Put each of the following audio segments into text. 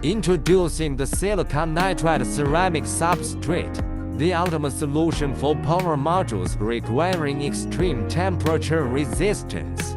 Introducing the Silicon Nitride Ceramic Substrate, the ultimate solution for power modules requiring extreme temperature resistance.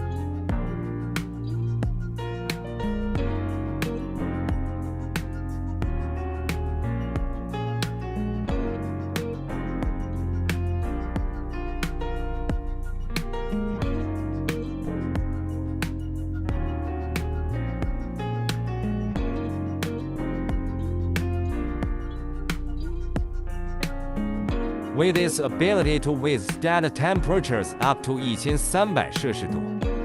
With its ability to withstand temperatures up to 1300摄氏度,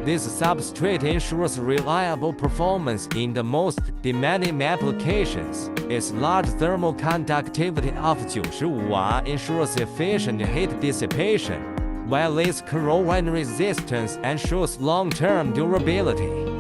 this substrate ensures reliable performance in the most demanding applications. Its large thermal conductivity of 95 W ensures efficient heat dissipation, while its corrosion resistance ensures long-term durability.